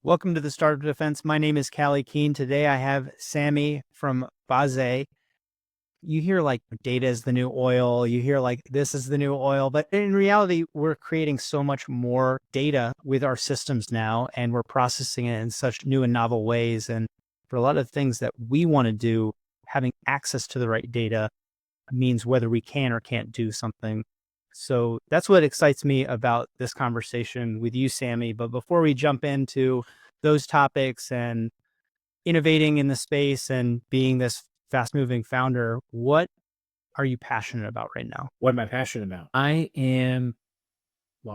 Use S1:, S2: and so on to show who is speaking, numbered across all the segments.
S1: Welcome to the Startup Defense. My name is Callye Keen. Today I have Sammy from Bazze. You hear like data is the new oil. You hear like this is the new oil, but in reality, we're creating so much more data with our systems now, and we're processing it in such new and novel ways. And for a lot of things that we want to do, having access to the right data means whether we can or can't do something. So that's what excites me about this conversation with you, Sammy. But before we jump into those topics and innovating in the space and being this fast moving founder, what are you passionate about right now?
S2: What am I passionate about? I am,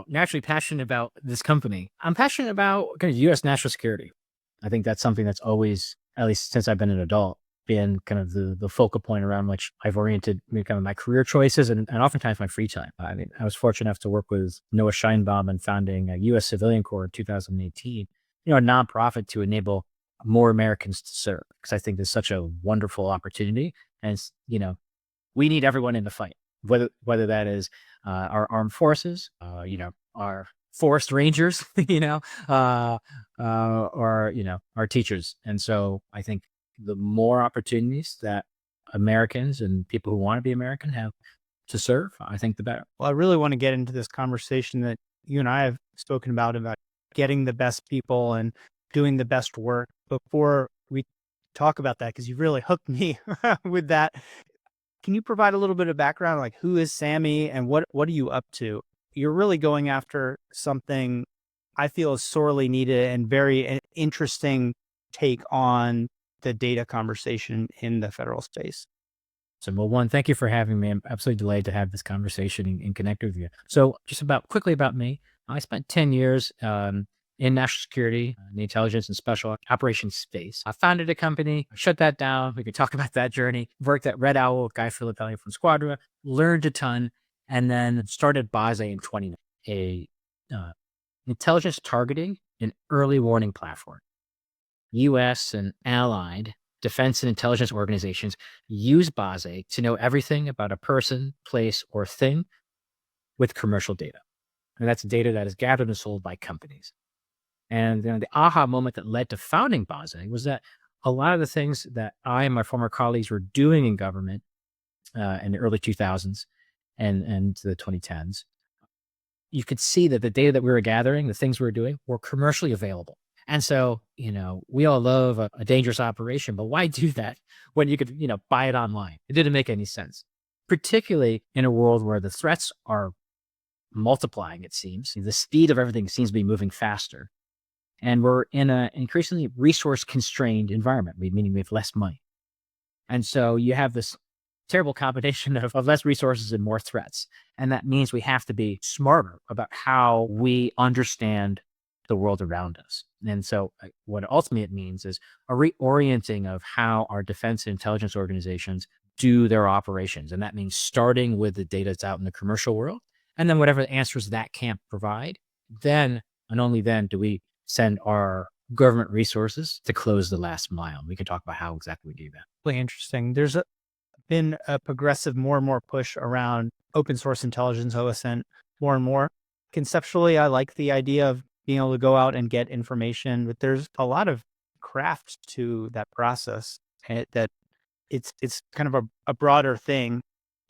S2: naturally passionate about this company. I'm passionate about kind of U.S. national security. I think that's something that's always, at least since I've been an adult, been kind of the focal point around which I've oriented kind of my career choices and oftentimes my free time. I mean, I was fortunate enough to work with Noah Scheinbaum in founding a U.S. Civilian Corps in 2018, a nonprofit to enable more Americans to serve, because I think there's such a wonderful opportunity. And, we need everyone in the fight, whether that is our armed forces, our forest rangers, or our teachers. And so I think the more opportunities that Americans and people who want to be American have to serve, I think the better.
S1: Well, I really want to get into this conversation that you and I have spoken about getting the best people and doing the best work. Before we talk about that, because you really hooked me with that, can you provide a little bit of background, like who is Sammy and what are you up to? You're really going after something I feel is sorely needed and very interesting take on the data conversation in the federal space.
S2: So, well, one, thank you for having me. I'm absolutely delighted to have this conversation and connect with you. So, just quickly about me, I spent 10 years in national security, in the intelligence and special operations space. I founded a company, shut that down. We could talk about that journey. Worked at Red Owl with Guy Filippelli from Squadra, learned a ton, and then started Bazze in 2019, a intelligence targeting and early warning platform. U.S. and allied defense and intelligence organizations use Bazze to know everything about a person, place, or thing with commercial data. And that's data that is gathered and sold by companies. And the aha moment that led to founding Bazze was that a lot of the things that I and my former colleagues were doing in government in the early 2000s and the 2010s, you could see that the data that we were gathering, the things we were doing, were commercially available. And so, we all love a dangerous operation, but why do that when you could, buy it online? It didn't make any sense, particularly in a world where the threats are multiplying, it seems. The speed of everything seems to be moving faster. And we're in an increasingly resource constrained environment, meaning we have less money. And so you have this terrible combination of less resources and more threats. And that means we have to be smarter about how we understand the world around us. And so what ultimately it means is a reorienting of how our defense and intelligence organizations do their operations. And that means starting with the data that's out in the commercial world. And then whatever the answers that can't provide, then and only then do we send our government resources to close the last mile. We can talk about how exactly we do that.
S1: Really interesting. There's been a progressive more and more push around open source intelligence, OSN, more and more. Conceptually, I like the idea of being able to go out and get information, but there's a lot of craft to that process that it's kind of a broader thing.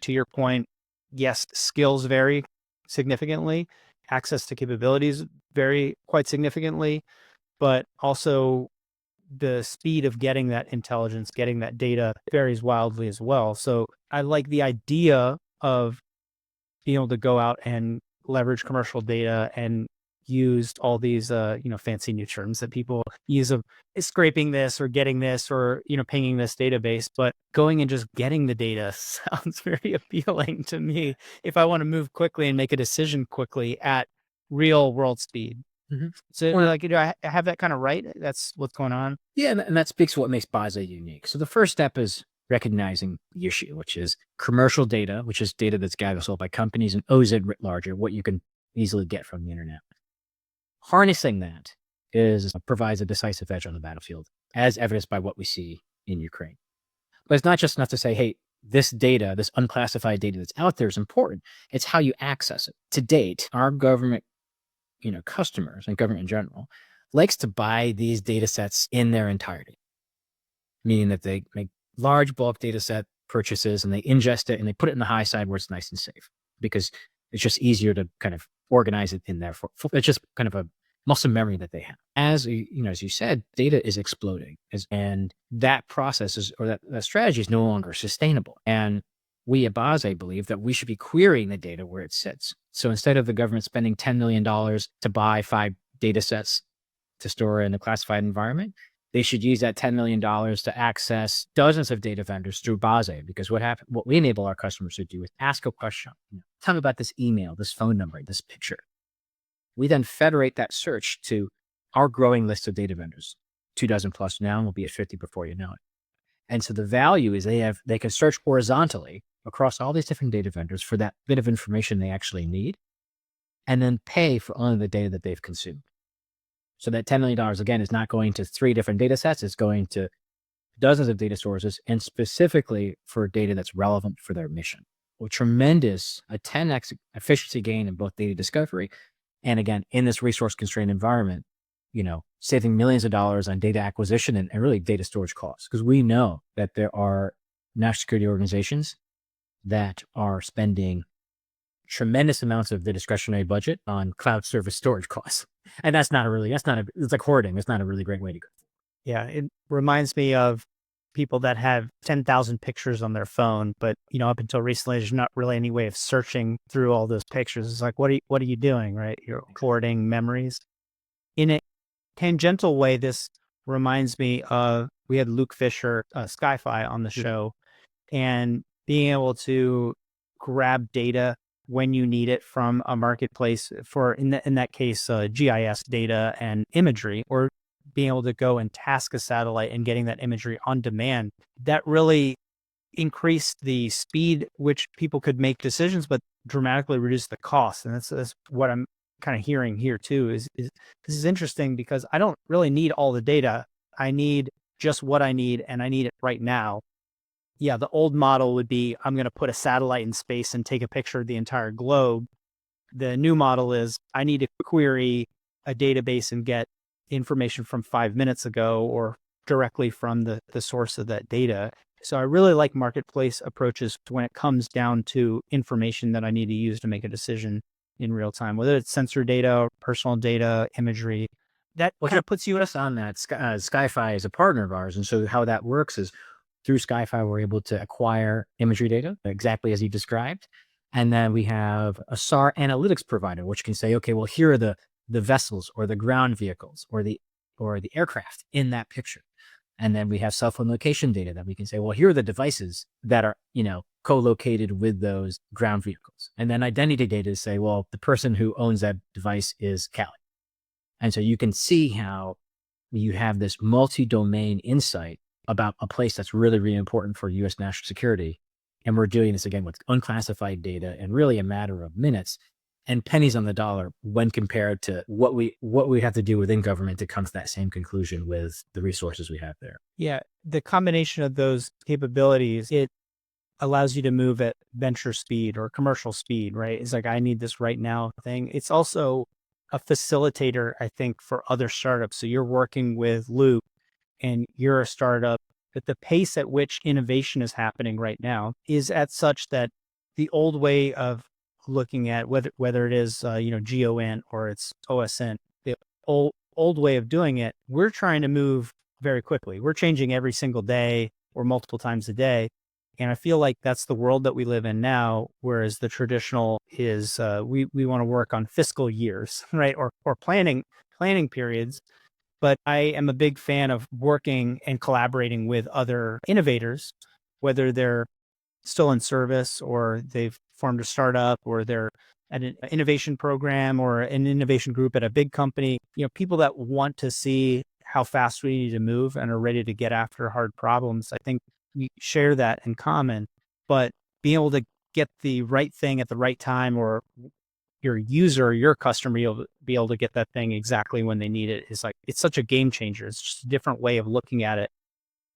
S1: To your point, yes, skills vary significantly, access to capabilities vary quite significantly, but also the speed of getting that intelligence, getting that data varies wildly as well. So I like the idea of being able to go out and leverage commercial data and used all these, fancy new terms that people use of scraping this or getting this or, pinging this database, but going and just getting the data sounds very appealing to me if I want to move quickly and make a decision quickly at real world speed.
S2: Mm-hmm.
S1: So
S2: Well,
S1: do I have that kind of right? That's what's going on.
S2: yeah, and that speaks to what makes Bazze unique. So the first step is recognizing the issue, which is commercial data, which is data that's gathered sold by companies, and OZ writ large, what you can easily get from the internet. Harnessing that provides a decisive edge on the battlefield, as evidenced by what we see in Ukraine. But it's not just enough to say, hey, this data, this unclassified data that's out there is important. It's how you access it. To date, our government, customers and government in general, likes to buy these data sets in their entirety, meaning that they make large bulk data set purchases and they ingest it and they put it in the high side where it's nice and safe because it's just easier to kind of organize it in there. It's just kind of a muscle memory that they have. As as you said, data is exploding, and that process is, or that strategy is no longer sustainable. And we at Bazze believe that we should be querying the data where it sits. So instead of the government spending $10 million to buy 5 data sets to store in a classified environment, they should use that $10 million to access dozens of data vendors through Bazze. Because what we enable our customers to do is ask a question. Tell me about this email, this phone number, this picture. We then federate that search to our growing list of data vendors, 24 plus now, and we'll be at 50 before you know it. And so the value is they can search horizontally across all these different data vendors for that bit of information they actually need, and then pay for only the data that they've consumed. So that $10 million, again, is not going to 3 different data sets. It's going to dozens of data sources, and specifically for data that's relevant for their mission. A 10x efficiency gain in both data discovery and, again, in this resource constrained environment, saving millions of dollars on data acquisition and really data storage costs. Because we know that there are national security organizations that are spending tremendous amounts of the discretionary budget on cloud service storage costs. And it's like hoarding. It's not a really great way to go.
S1: Yeah, it reminds me of people that have 10,000 pictures on their phone, but up until recently, there's not really any way of searching through all those pictures. It's like, what are you doing, right? You're hoarding memories. In a tangential way, this reminds me of, we had Luke Fisher, Sci-Fi, on the show, and being able to grab data when you need it from a marketplace for, in that case, GIS data and imagery, or being able to go and task a satellite and getting that imagery on demand. That really increased the speed which people could make decisions, but dramatically reduced the cost. And that's what I'm kind of hearing here too, is this is interesting because I don't really need all the data. I need just what I need, and I need it right now. Yeah, the old model would be, I'm going to put a satellite in space and take a picture of the entire globe. The new model is, I need to query a database and get information from 5 minutes ago or directly from the source of that data. So I really like marketplace approaches when it comes down to information that I need to use to make a decision in real time, whether it's sensor data, personal data, imagery. That kind of puts you
S2: us on that. Sci-Fi is a partner of ours. And so how that works is, through Sci-Fi, we're able to acquire imagery data exactly as you described. And then we have a SAR analytics provider, which can say, okay, well, here are the vessels or the ground vehicles or the aircraft in that picture. And then we have cell phone location data that we can say, well, here are the devices that are, co-located with those ground vehicles. And then identity data to say, well, the person who owns that device is Callye. And so you can see how you have this multi-domain insight about a place that's really, really important for U.S. national security. And we're doing this again with unclassified data in really a matter of minutes and pennies on the dollar when compared to what we have to do within government to come to that same conclusion with the resources we have there.
S1: Yeah, the combination of those capabilities, it allows you to move at venture speed or commercial speed, right? It's like, I need this right now thing. It's also a facilitator, I think, for other startups. So you're working with Luke, and you're a startup, but the pace at which innovation is happening right now is at such that the old way of looking at whether it is GON or it's OSN, the old way of doing it, we're trying to move very quickly. We're changing every single day or multiple times a day. And I feel like that's the world that we live in now, whereas the traditional is we want to work on fiscal years, right? Or planning periods. But I am a big fan of working and collaborating with other innovators, whether they're still in service or they've formed a startup or they're at an innovation program or an innovation group at a big company, people that want to see how fast we need to move and are ready to get after hard problems. I think we share that in common, but being able to get the right thing at the right time, or your user, your customer, you'll be able to get that thing exactly when they need it, is like, it's such a game changer. It's just a different way of looking at it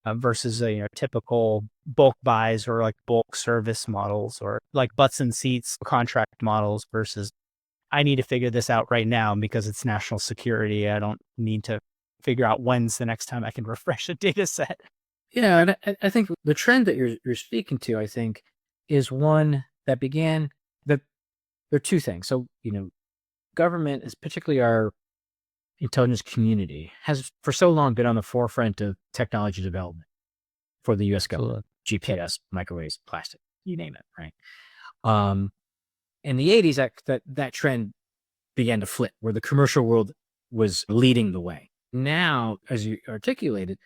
S1: versus typical bulk buys or like bulk service models or like butts and seats contract models versus I need to figure this out right now because it's national security. I don't need to figure out when's the next time I can refresh a data set.
S2: Yeah, and I think the trend that you're speaking to, I think, is one that began that there are two things. So, government is particularly our intelligence community has for so long been on the forefront of technology development for the US government.
S1: Absolutely.
S2: GPS, microwaves, plastic, you name it, right? Um, in the 80s, that trend began to flip, where the commercial world was leading the way. Now, as you articulated,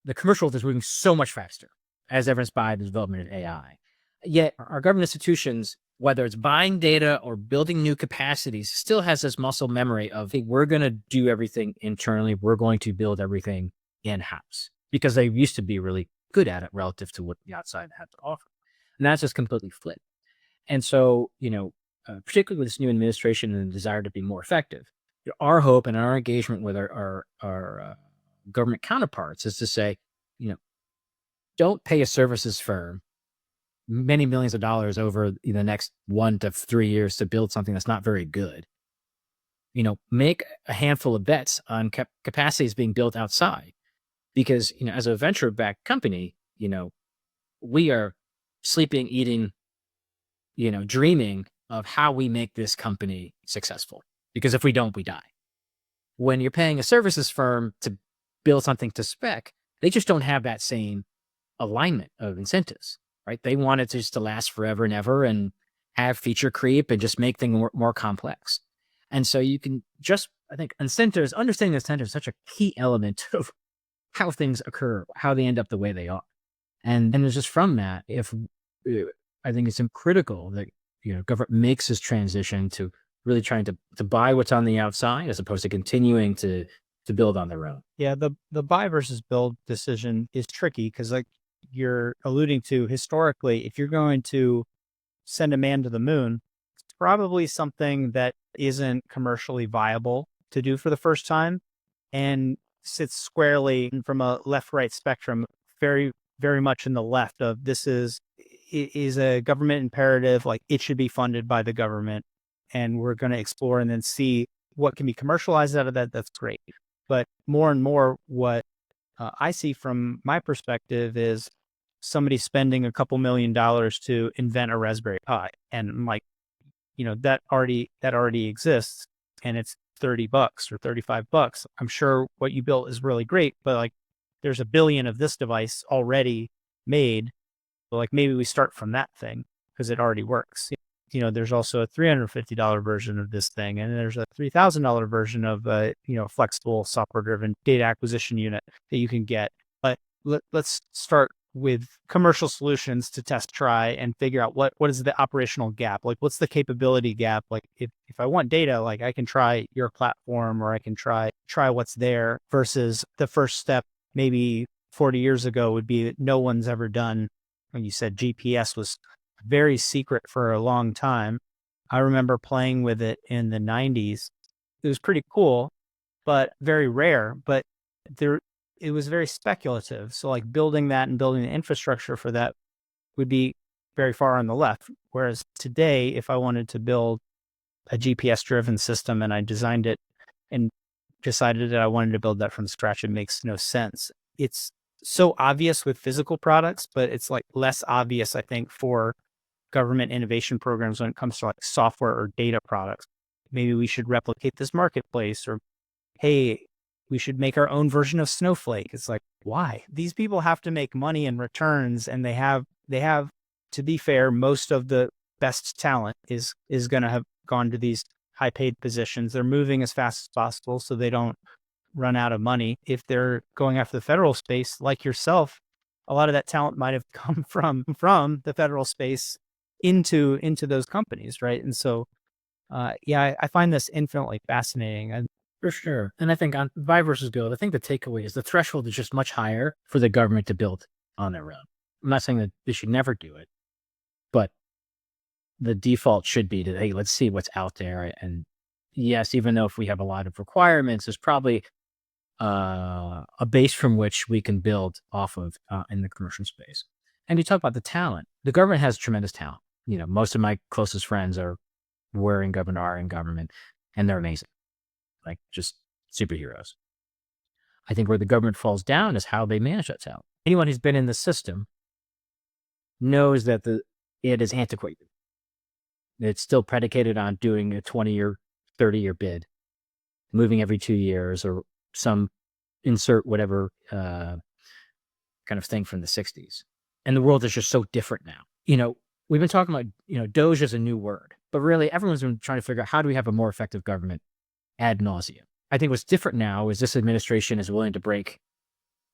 S2: the commercial world is moving so much faster, as evidenced by the development of AI. Yet, our government institutions, whether it's buying data or building new capacities, still has this muscle memory of, hey, we're going to do everything internally. We're going to build everything in-house because they used to be really good at it relative to what the outside had to offer. And that's just completely flipped. And so, particularly with this new administration and the desire to be more effective, our hope and our engagement with our government counterparts is to say, you know, don't pay a services firm many millions of dollars over the next 1 to 3 years to build something that's not very good. Make a handful of bets on capacities being built outside, because as a venture-backed company, we are sleeping, eating, dreaming of how we make this company successful. Because if we don't, we die. When you're paying a services firm to build something to spec, they just don't have that same alignment of incentives, right? They want it just to last forever and ever and have feature creep and just make things more complex. And so you can just, I think, understanding incentives is such a key element of how things occur, how they end up the way they are. And it's just from that, I think it's critical that, government makes this transition to really trying to buy what's on the outside as opposed to continuing to build on their own.
S1: Yeah, the buy versus build decision is tricky because, like you're alluding to, historically, if you're going to send a man to the moon, it's probably something that isn't commercially viable to do for the first time and sits squarely from a left-right spectrum, very, very much in the left of this is a government imperative, like it should be funded by the government. And we're going to explore and then see what can be commercialized out of that. That's great. But more and more, what I see from my perspective is somebody spending a couple $1,000,000 to invent a Raspberry Pi, and I'm like, that already exists, and it's $30 or $35. I'm sure what you built is really great, but like, there's a billion of this device already made. So like maybe we start from that thing because it already works. There's also a $350 version of this thing, and there's a $3,000 version of a flexible software-driven data acquisition unit that you can get. But let's start with commercial solutions to test, try, and figure out what is the operational gap. Like, what's the capability gap? Like, if I want data, like I can try your platform, or I can try what's there. Versus the first step, maybe 40 years ago, would be that no one's ever done. When you said GPS was very secret for a long time. I remember playing with it in the 90s. It was pretty cool, but very rare. But it was very speculative. So like building that and building the infrastructure for that would be very far on the left. Whereas today, if I wanted to build a GPS driven system and I designed it and decided that I wanted to build that from scratch, it makes no sense. It's so obvious with physical products, but it's like less obvious, I think, for government innovation programs when it comes to like software or data products. Maybe we should replicate this marketplace, or hey, we should make our own version of Snowflake. It's like, why? These people have to make money and returns, and they have, to be fair, most of the best talent is going to have gone to these high paid positions. They're moving as fast as possible so they don't run out of money. If they're going after the federal space, like yourself, a lot of that talent might have come from the federal space into those companies, right? And so, I find this infinitely fascinating. And
S2: For sure. And I think on buy versus build, I think the takeaway is the threshold is just much higher for the government to build on their own. I'm not saying that they should never do it, but the default should be to, hey, let's see what's out there. And yes, even though if we have a lot of requirements, there's probably a base from which we can build off of in the commercial space. And you talk about the talent. The government has tremendous talent. Most of my closest friends are were in government are in government, and they're amazing, like just superheroes. I think where the government falls down is how they manage that talent. Anyone who's been in the system knows that it is antiquated. It's still predicated on doing a 20-year, 30-year bid, moving every 2 years, or some insert whatever kind of thing from the 60s. And the world is just so different now. We've been talking about, Doge is a new word, but really everyone's been trying to figure out how do we have a more effective government ad nauseum. I think what's different now is this administration is willing to break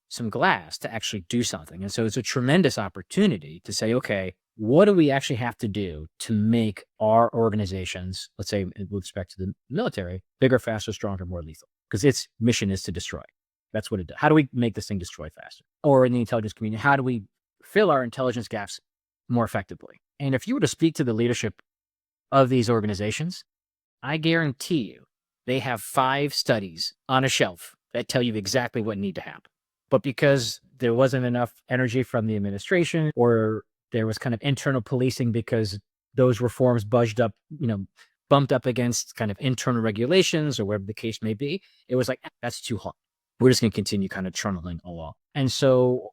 S2: some glass to actually do something. And so it's a tremendous opportunity to say, okay, what do we actually have to do to make our organizations, let's say with respect to the military, bigger, faster, stronger, more lethal? Because its mission is to destroy. That's what it does. How do we make this thing destroy faster? Or in the intelligence community, how do we fill our intelligence gaps more effectively? And if you were to speak to the leadership of these organizations, I guarantee you they have 5 studies on a shelf that tell you exactly what need to happen. But because there wasn't enough energy from the administration, or there was kind of internal policing because those reforms bumped up against kind of internal regulations or whatever the case may be, it was like, that's too hard. We're just going to continue kind of trundling along. And so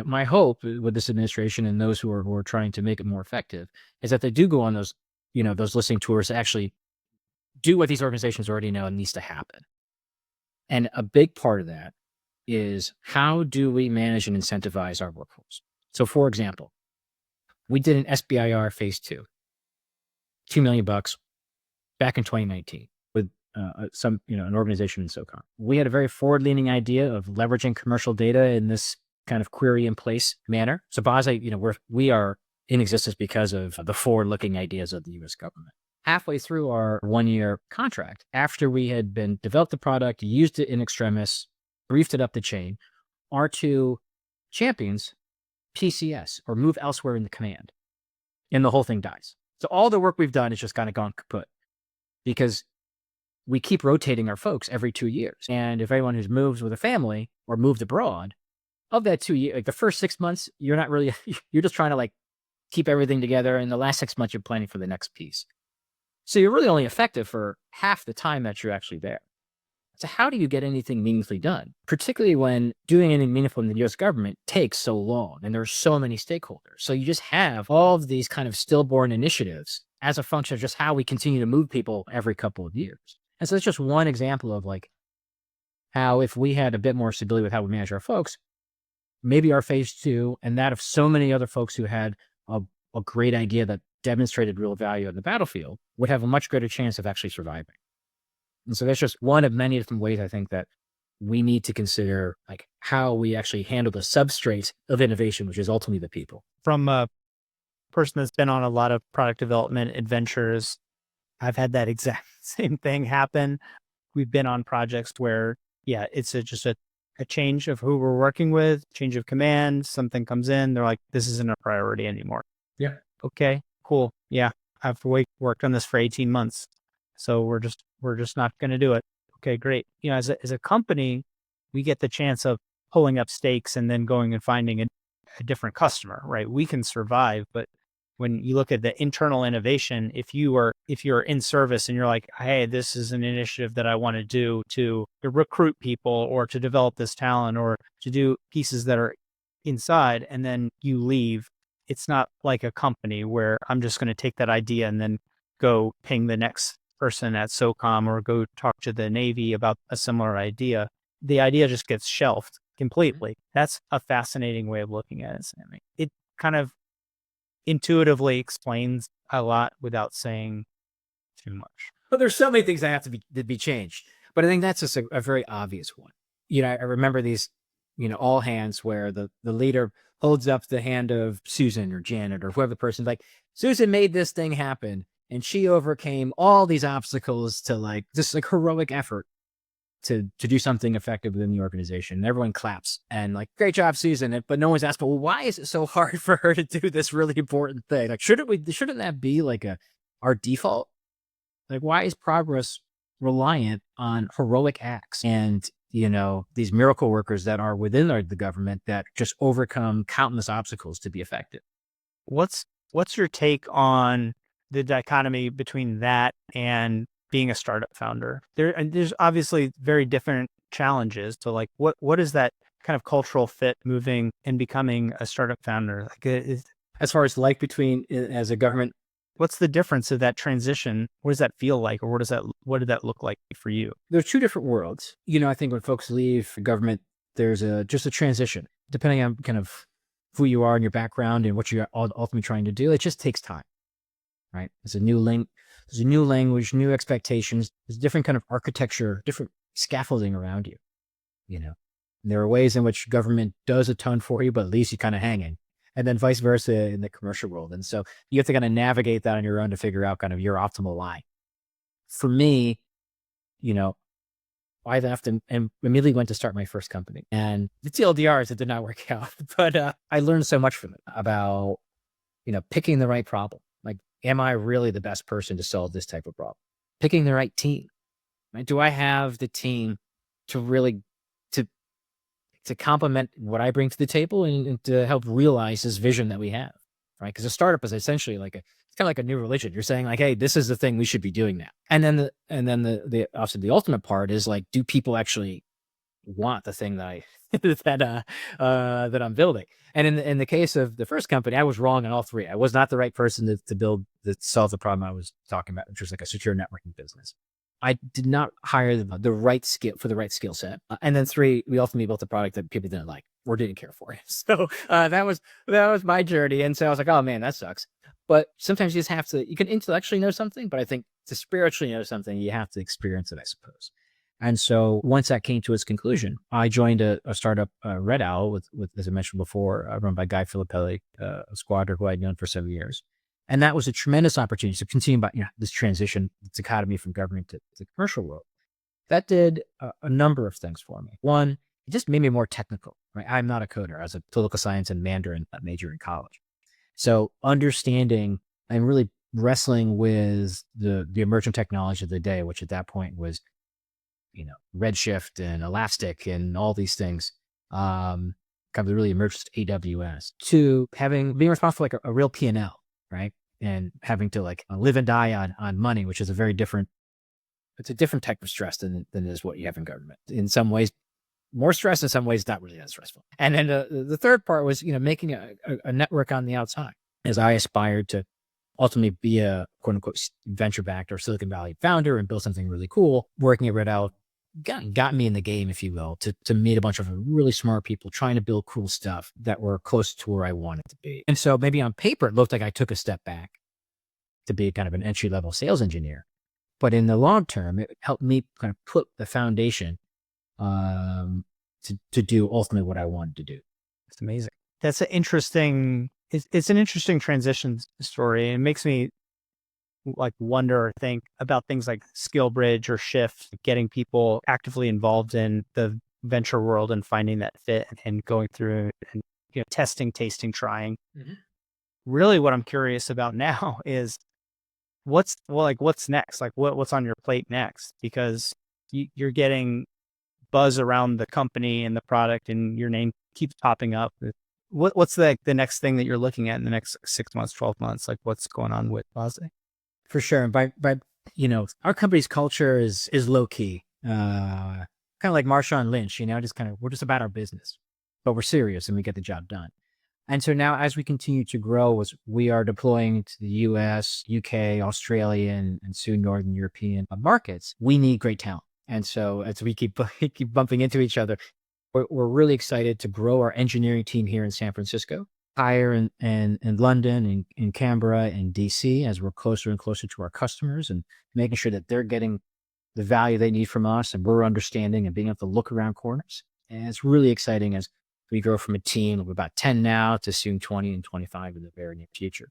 S2: my hope with this administration and those who are trying to make it more effective is that they do go on those listening tours to actually do what these organizations already know needs to happen. And a big part of that is, how do we manage and incentivize our workforce? So for example, we did an SBIR phase 2, $2 million back in 2019 with an organization in SOCOM. We had a very forward-leaning idea of leveraging commercial data in this kind of query in place manner. So Bazze, we are in existence because of the forward-looking ideas of the U.S. government. Halfway through our 1-year contract, after we had developed the product, used it in extremis, briefed it up the chain, our 2 champions PCS, or move elsewhere in the command, and the whole thing dies. So all the work we've done has just kind of gone kaput because we keep rotating our folks every 2 years. And if anyone who's moved with a family or moved abroad, of that 2 years, like the first 6 months, you're not really, you're just trying to keep everything together. And the last 6 months, you're planning for the next piece. So you're really only effective for half the time that you're actually there. So how do you get anything meaningfully done? Particularly when doing anything meaningful in the U.S. government takes so long and there's so many stakeholders. So you just have all of these kind of stillborn initiatives as a function of just how we continue to move people every couple of years. And so it's just one example of how if we had a bit more stability with how we manage our folks, maybe our phase 2 and that of so many other folks who had a great idea that demonstrated real value on the battlefield would have a much greater chance of actually surviving. And so that's just one of many different ways I think that we need to consider how we actually handle the substrate of innovation, which is ultimately the people.
S1: From a person that's been on a lot of product development adventures, I've had that exact same thing happen. We've been on projects where, it's just a change of who we're working with, change of command, something comes in, they're like, this isn't a priority anymore.
S2: Yeah.
S1: Okay, cool. Yeah. I've worked on this for 18 months. So we're just not going to do it. Okay, great. As a company, we get the chance of pulling up stakes and then going and finding a different customer, right? We can survive, but when you look at the internal innovation, if you're in service and you're like, hey, this is an initiative that I want to do to recruit people or to develop this talent or to do pieces that are inside, and then you leave, it's not like a company where I'm just going to take that idea and then go ping the next person at SOCOM or go talk to the Navy about a similar idea. The idea just gets shelved completely. That's a fascinating way of looking at it, Sammy. It kind of intuitively explains a lot without saying too much.
S2: But there's so many things that have to be changed. But I think that's just a very obvious one. I remember these, all hands where the leader holds up the hand of Susan or Janet or whoever the person's like, Susan made this thing happen. And she overcame all these obstacles to this heroic effort to do something effective within the organization. And everyone claps and great job, Susan. But no one's asked, well, why is it so hard for her to do this really important thing? Shouldn't that be our default? Why is progress reliant on heroic acts and, these miracle workers that are within the government that just overcome countless obstacles to be effective?
S1: What's your take on the dichotomy between that and being a startup founder? There's obviously very different challenges. So like, what is that kind of cultural fit moving and becoming a startup founder? Like,
S2: As far as life between as a government,
S1: what's the difference of that transition? What does that feel like, or what did that look like for you?
S2: there's two different worlds. I think when folks leave government, there's just a transition, depending on kind of who you are and your background and what you're ultimately trying to do. It just takes time, right? There's a new language, new expectations. There's different kind of architecture, different scaffolding around you. You know, there are ways in which government does a ton for you, but at least you're kind of hanging, and then vice versa in the commercial world. And so you have to kind of navigate that on your own to figure out kind of your optimal line. For me, you know, I left and immediately went to start my first company, and the TLDRs, it did not work out, but I learned so much from it about, picking the right problem. Like, am I really the best person to solve this type of problem? Picking the right team. Right? Do I have the team to really to complement what I bring to the table and to help realize this vision that we have, right? Because a startup is essentially it's kind of like a new religion. You're saying like, hey, this is the thing we should be doing now. And then the obviously the ultimate part is like, do people actually want the thing that I that I'm building? And in the case of the first company, I was wrong on all three. I was not the right person to solve the problem I was talking about, which was like a secure networking business. I did not hire the right skill for the right skill set. And then three, we ultimately built a product that people didn't like or didn't care for. So that was my journey. And so I was like, oh man, that sucks. But sometimes you can intellectually know something, but I think to spiritually know something, you have to experience it, I suppose. And so once that came to its conclusion, I joined a startup, Red Owl, with as I mentioned before, run by Guy Filippelli, a squatter who I'd known for 7 years. And that was a tremendous opportunity to continue about this transition, this dichotomy from government to the commercial world. That did a number of things for me. One, it just made me more technical. Right, I'm not a coder. I was a political science and Mandarin major in college, so understanding and really wrestling with the emergent technology of the day, which at that point was Redshift and Elastic and all these things. Kind of really emerged AWS to being responsible for like a real P&L, right? And having to like live and die on money, which is it's a different type of stress than is what you have in government. In some ways, more stress, in some ways, not really that stressful. And then the third part was, making a network on the outside as I aspired to ultimately be a quote unquote venture backed or Silicon Valley founder and build something really cool. Working at Red Owl got me in the game, if you will, to meet a bunch of really smart people trying to build cool stuff that were close to where I wanted to be. And so maybe on paper, it looked like I took a step back to be kind of an entry level sales engineer. But in the long term, it helped me kind of put the foundation to do ultimately what I wanted to do.
S1: It's amazing. That's it's an interesting transition story. It makes me like wonder or think about things like Skill Bridge or Shift, getting people actively involved in the venture world and finding that fit and going through and testing, tasting, trying. Mm-hmm. Really what I'm curious about now is what's next? Like what's on your plate next? Because you're getting buzz around the company and the product and your name keeps popping up. What's the next thing that you're looking at in the next 6 months, 12 months? Like what's going on with Bazze?
S2: For sure. And by our company's culture is low key, kind of like Marshawn Lynch, we're just about our business, but we're serious and we get the job done. And so now as we continue to grow, as we are deploying to the US, UK, Australia, and soon Northern European markets, we need great talent. And so as we keep bumping into each other, we're really excited to grow our engineering team here in San Francisco, hire in London and in Canberra and DC as we're closer and closer to our customers and making sure that they're getting the value they need from us and we're understanding and being able to look around corners. And it's really exciting as we grow from a team of about 10 now to soon 20 and 25 in the very near future.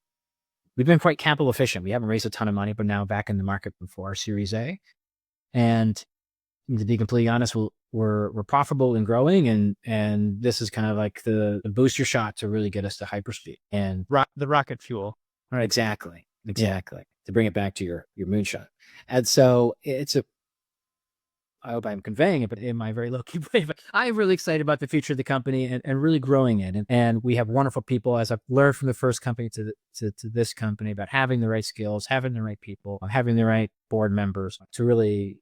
S2: We've been quite capital efficient. We haven't raised a ton of money, but now back in the market before our Series A. And to be completely honest, we're profitable and growing, and this is kind of like the booster shot to really get us to hyperspeed and
S1: the rocket fuel.
S2: Right. Exactly. To bring it back to your moonshot. And so I hope I'm conveying it, but in my very low key way. But I'm really excited about the future of the company and really growing it. And we have wonderful people, as I've learned from the first company to this company, about having the right skills, having the right people, having the right board members to really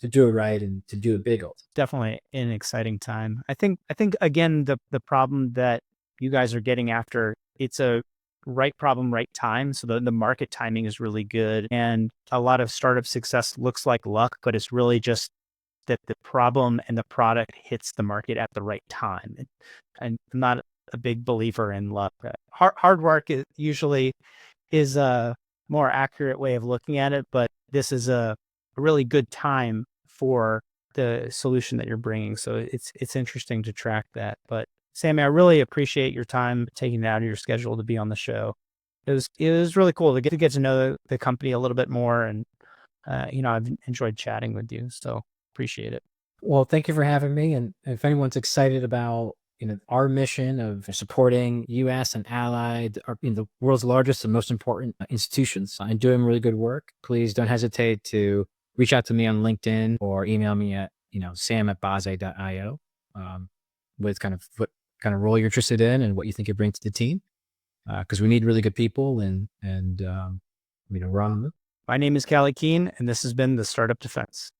S2: to do it right and to do it big.
S1: Definitely an exciting time. I think again, the problem that you guys are getting after, it's a right problem, right time. So the market timing is really good. And a lot of startup success looks like luck, but it's really just that the problem and the product hits the market at the right time. And I'm not a big believer in luck. Hard work usually is a more accurate way of looking at it, but this is a really good time for the solution that you're bringing. So it's interesting to track that. But Sammy, I really appreciate your time taking it out of your schedule to be on the show. It was really cool to get to know the company a little bit more, and I've enjoyed chatting with you. So appreciate it.
S2: Well, thank you for having me. And if anyone's excited about our mission of supporting U.S. and allied, or the world's largest and most important institutions and doing really good work, please don't hesitate to reach out to me on LinkedIn or email me at sam@bazze.io with kind of what kind of role you're interested in and what you think you bring to the team, because we need really good people and we're on the move.
S1: My name is Callye Keen, and this has been the Startup Defense.